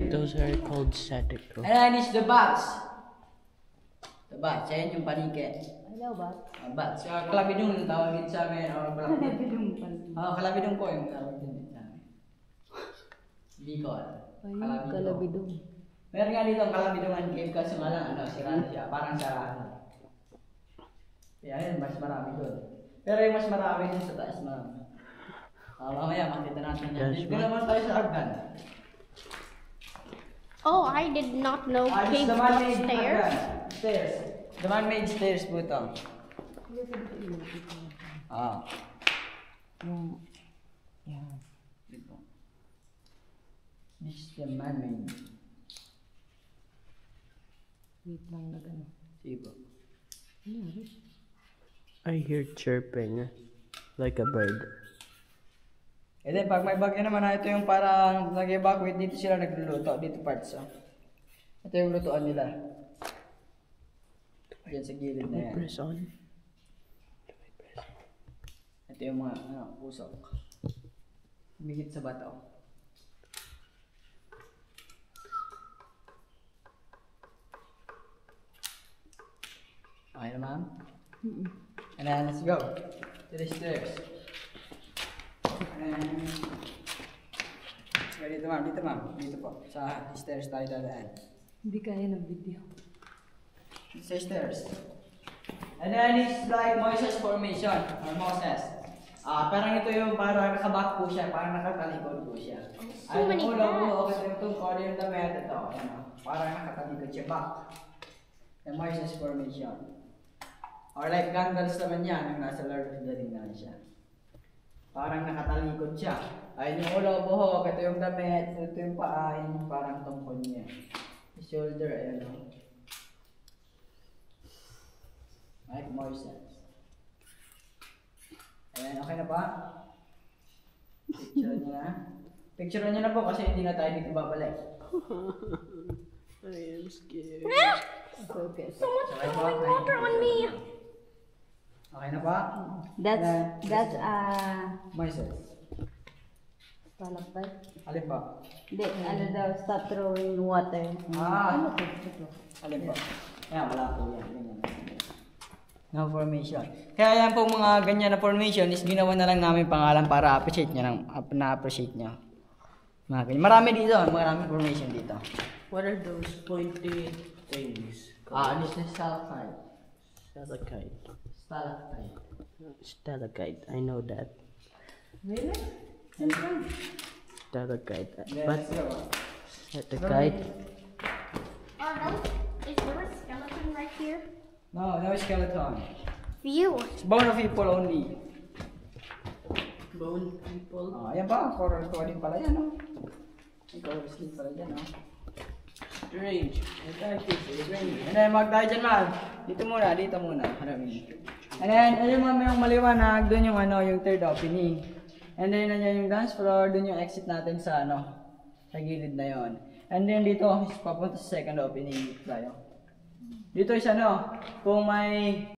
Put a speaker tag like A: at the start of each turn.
A: Those are called static.
B: And then is the bats. The bats, ayan yung panike.
C: Hello, bats.
B: Bats. Kalabidong yung tawag din sa amin.
C: Kalabidong pala.
B: Kalabidong po yung tawag din sa amin. Bicol.
C: Ayun, kalabidong.
B: Meron nga dito ang kalabidongan cave kaso nga lang, sira na siya. Parang sarado. Kaya yun, mas marami doon. Pero yung mas marami din sa taas, marami. Mamaya, makita natin yan. Dito naman tayo sa Argan.
D: Oh, I did not know pigs
B: The
D: got
B: man-made
D: stairs.
B: Stairs. The man-made stairs po ito. Yan. Dito. This is the man-made.
C: Wait lang na gano'n.
B: Sige po.
A: I hear chirping like a bird.
B: And then pag may bagyo naman, ito yung parang nag-evacuate, dito sila nagluluto, dito parts. Ito yung lutuan nila. Diyan sa gilid na yan.
A: Press on.
B: Ito yung mga usok. Bigit sa bato. Okay na, ma'am? And then, let's go. To the stairs. And then, dito ma'am, dito ma'am. Dito po. Sa stairs tayo dadaan.
C: Hindi kaya ng video.
B: Sa stairs. And then, it's like Moses formation. Or Moses. Parang ito yung parang nakaback po siya. Parang nakatalikod po siya.
D: So many
B: cats. Ito yung tungkol yung damit. Ito. Parang nakatalikod siya. Back. The Moses formation. Or like Gandalf naman yan, yung nasa Lord of the Rings naman siya. Parang nakatalikod siya. Ayun yung ulo, buhok, ito yung damit, ito yung paa, yung parang tungkol niya. The shoulder, ayun o. Like Moses. Ayan, okay na ba? Picture nyo na. Picture nyo na po kasi hindi na tayo dito babalik.
A: I am scared.
C: Okay.
D: Someone's throwing water on me.
B: Okay na ba?
C: That's
B: Moses.
C: stalactite.
B: Alin ba?
C: Hindi, ano daw, stop throwing water. Ano to?
B: Alin ba? Yan, wala po yan. Ganyan. No formation. Kaya yan po mga ganyan na formation is ginawa na lang namin pangalan para appreciate nyo na-appreciate nyo. Mga ganyan. Marami dito, marami formation dito.
A: What are those pointy things?
B: This is stalactite.
A: Stalactite.
B: Stalactite.
A: Stalactite. I know that.
C: Really?
A: Stalactite.
B: Yeah,
A: But
B: let's go.
A: stalactite.
D: Oh no, is there a skeleton right here?
B: No skeleton.
D: View.
B: It's bone of people only.
A: Bone people.
B: Ayan pa, coral din pala yan, no? May coral din pala yan, no?
A: Strange.
B: And then, mag tayo dyan, ma'am. Dito muna. Harapin. And then, ayun ma'am, yung maliwanag, dun yung yung third opening. And then, nandiyan yung dance floor, dun yung exit natin sa sa gilid na yon. And then, dito, papunta sa second opening tayo. Dito is kung may